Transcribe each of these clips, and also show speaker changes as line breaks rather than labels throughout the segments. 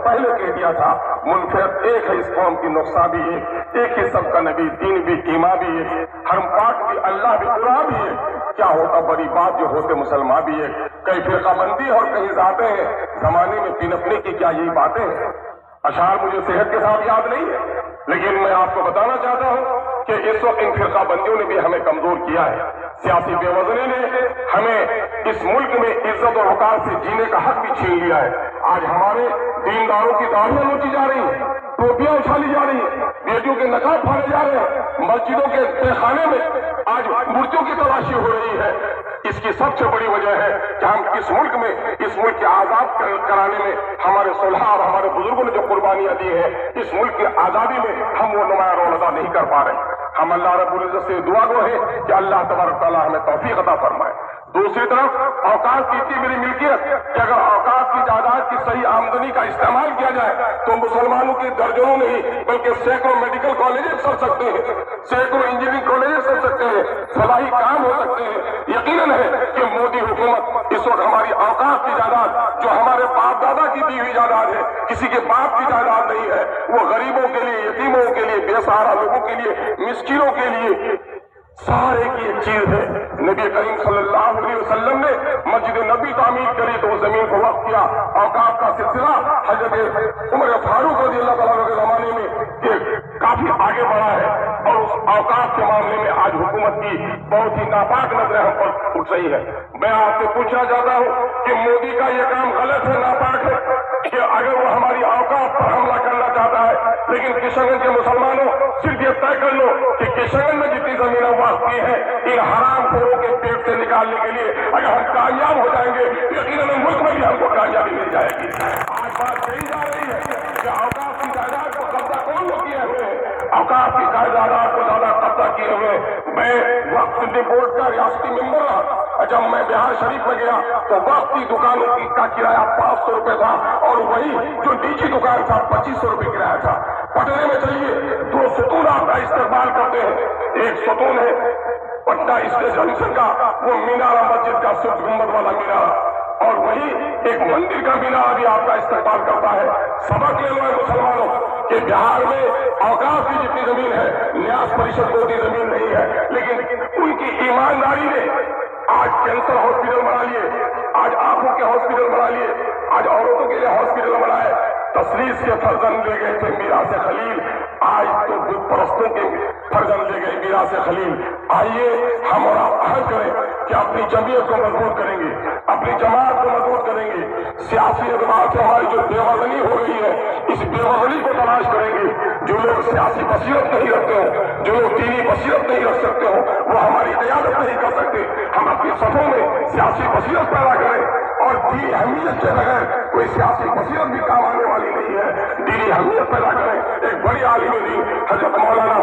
पहले कह दिया था, मुल्क एक है, इस कौम की नुक्सा भी एक ही सबका नबी, दीन भी, कीमा भी एक, हरम पाक भी, अल्लाह भी, कुरान भी एक। क्या होता बड़ी बात जो होते मुसलमान भी एक। कहीं फिरकाबंदी और कहीं जाते हैं, जमाने में पिनपने की क्या यही बातें हैं। अशार मुझे सेहत के साथ याद नहीं है, लेकिन मैं आपको बताना चाहता हूं कि इस वक्त इन फिरकाबंदियों ने भी हमें कमजोर किया है। सियासी बेवजनी ने हमें इस मुल्क में इज्जत और वकार से जीने का हक भी छीन लिया है। आज हमारे दीनदारों की दाढ़ियां नोची जा रही है, टोपियां उछाली जा रही है, बेटियों के नकाब फाड़े जा रहे हैं, मस्जिदों के तहखाने में आज मूर्तियों की तलाशी हो रही है। इसकी सबसे बड़ी वजह है कि हम इस मुल्क के आजाद कराने में हमारे सुलह और हमारे बुजुर्गों ने जो कुर्बानियां दी है, इस मुल्क की आजादी में हम वो नुमाया रोल अदा नहीं कर पा रहे। हम अल्लाह रब्बुल इज्जत से दुआ गो है कि अल्लाह तबारक तआला हमें तौफीक अता फरमाए। दूसरी तरफ औकात की इतनी मेरी मिल्कियत कि अगर औकात की जायदाद की सही आमदनी का इस्तेमाल किया जाए तो मुसलमानों के दर्जनों नहीं बल्कि सैकड़ों मेडिकल कॉलेजेस चल सकते हैं, सैकड़ों इंजीनियरिंग कॉलेजेस चल सकते हैं, फलाही काम हो सकते हैं। यकीनन है कि मोदी हुकूमत इस वक्त हमारी औकात की जायदाद, जो हमारे बाप दादा की दी हुई जायदाद है, किसी के बाप की जायदाद नहीं है, वो गरीबों के लिए, यतीमों के लिए, बेसहारा लोगों के लिए, मिस्किनों के लिए सारे की एक चीज है। नबी करीम सल्लल्लाहु अलैहि वसल्लम ने मस्जिद नबी तामीर करी तो जमीन को वक्त किया। औकात का सिलसिला हजरत उमर फारूक रज़ियल्लाहु ताला अन्हु के जमाने में काफी आगे बढ़ा है और उस औकात के मामले में आज हुकूमत की बहुत ही नापाक नजरें हम पर उठ रही है। मैं आपसे पूछना चाहता हूँ कि मोदी का ये काम गलत है, नापाक है कि अगर वो हमारी औकात पर हमला करना चाहता है, लेकिन किशनगंज के मुसलमानों सिर्फ ये तय कर लो कि किशनगंज में जितनी जमीनें वाक़ की है इन हरामखोरों के पेट से निकालने के लिए अगर हम कामयाब हो जाएंगे तो यकीनन मुल्क में भी हमको कामयाबी मिल जाएगी। आज बात कही जा रही है कि औकात की जायदाद को कब्जा कौन लोग किए हुए हैं, औकात की जायदाद को ज्यादा कब्जा किए हुए। मैं वक्फ सुन्नी बोर्ड का रियासती मेंबर रहा, जब मैं बिहार शरीफ में गया तो वक्त की दुकानों का किराया 500 रुपए था और वही जो निजी दुकान था 2500 रुपए किराया था। पटने में चलिए, 2 सतून आपका इस्तेमाल करते हैं। एक सतून है पटना स्टेशन जंक्शन का, वो मीनारा मस्जिद का सूर्य गुंबद वाला मीनारा, और वही एक मंदिर का मीनारा भी आपका इस्तेमाल करता है। सबक ले लो मुसलमानों कि बिहार में औकात की जितनी जमीन है न्यास परिषद को उतनी जमीन नहीं है, लेकिन उनकी ईमानदारी ने आज कैंसर हॉस्पिटल बना लिए, आज आंखों के हॉस्पिटल बना लिए, आज औरतों के लिए हॉस्पिटल बनाए। तसलीस के फर्जंद ले गए थे मीरास खलील, आज तो बुत परस्तों के फर्जंद ले गए मीरास खलील। आइए हम और आप अहद करें कि अपनी जमीयत को मजबूत करेंगे, अपनी जमात को मजबूत करेंगे। सियासी एतबार से हमारी जो बेवजनी हो रही है, इस बेवजनी को तलाश करेंगे। जो लोग सियासी बसीरत नहीं रखते हो, जो लोग दीनी बसीरत नहीं रख सकते हो, वो हमारी क़यादत नहीं कर सकते। हम अपनी सफों में सियासी बसीरत पैदा करें और दीनी अहमियत के बगैर कोई सियासी बसीरत भी काम आने वाली नहीं है। दीनी अहमियत पैदा करें। एक बड़ी आलिम दीन हजरत मौलाना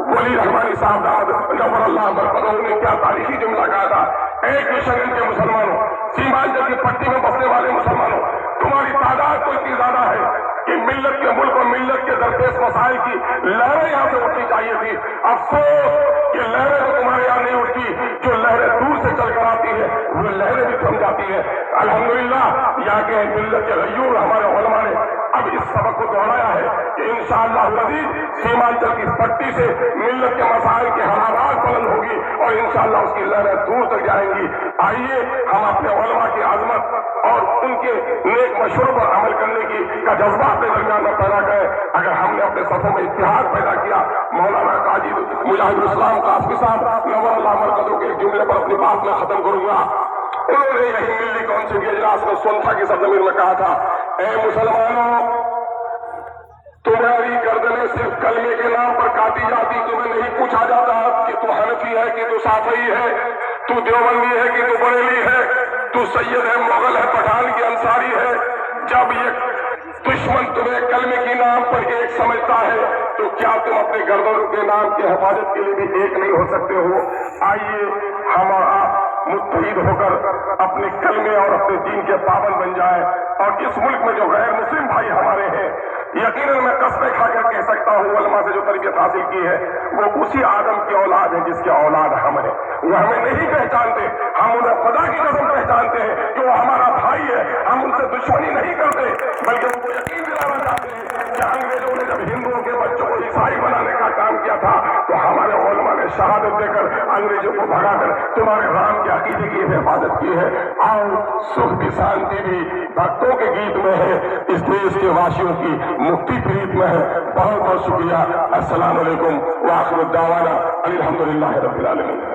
वली रहमानी साहब नव्वरल्लाह बरकतहू ने क्या तारीखी जुमला कहा था, एक किशनगंज के मुसलमानों, सीमांचल की पट्टी में बसने वाले मुसलमानों, तुम्हारी तादाद तो इतनी ज्यादा है कि मिल्लत के मुल्क और मिल्लत के दरपेश मसाइल की लहरें यहाँ से उठनी चाहिए थी। अफसोस कि लहरें तो तुम्हारे यहाँ नहीं उठती, जो लहरें दूर से चलकर आती है वो लहरें भी थम जाती है। अल्हम्दुलिल्लाह यहाँ के मिल्लत के गयूर हमारे उलमा ने अब इस सबक को दोहराया है कि इंशाअल्लाह अज़ीज़ सीमांचल की पट्टी से मिल्लत के मसाइल की हरारत बुलंद होगी और इंशाअल्लाह उसकी लहरें दूर तक जाएंगी। आइए हम अपने उलमा की आजमत और उनके नेक मशवरों पर अमल करने की का जज्बा अपने दरमियान में पैदा करें। अगर हमने अपने सफों में इत्तेहाद पैदा किया, मौलाना काजी मुजाहिदुल इस्लाम कासमी साहब नव्वरल्लाह बरकतहू के एक जुमले पर अपनी बात में खत्म करूंगा। उन्होंने यही मिल्ली कौंसिल के इजलास में सोनथा की सरजमीन में कहा था, ए मुसलमानों, तुम्हारी गर्दनें सिर्फ कलमे के नाम पर काटी जाती, तुम्हें नहीं पूछा जाता कि तू हनफी है कि तू शाफई है, तू देवबंदी है कि तू बरेली है, तू सैयद है, मुगल है, पठान की अंसारी है। जब ये दुश्मन तुम्हें कलमे के नाम पर एक समझता है तो क्या तुम अपने गर्दनों के नाम की हिफाजत के लिए भी एक नहीं हो सकते हो? आइए हम और आप मुत्तहिद होकर अपने कलमे और अपने दीन के पाबंद बन जाए। और इस मुल्क में जो गैर मुस्लिम भाई हमारे हैं, यकीनन मैं कसमें खाकर कह सकता हूँ, उलमा से जो तरबियत हासिल की है वो उसी आदम की औलाद है जिसकी औलाद हम है। वो हमें नहीं पहचानते, हम उन्हें खुदा की कसम पहचानते हैं कि वो हमारा भाई है। हम उनसे दुश्मनी नहीं करते, बल्कि उनको यकीन दिलाना शहादत देकर अंग्रेजों को भगा कर तुम्हारे राम के अकीदे की हिफाजत की है। आओ सुख भी शांति भी भक्तों के गीत में है, इस देश के वासियों की मुक्ति प्रीत में है। बहुत बहुत शुक्रिया। अस्सलाम वालेकुम व आखिर दावाना अल्हम्दुलिल्लाहि रब्बिल आलमीन।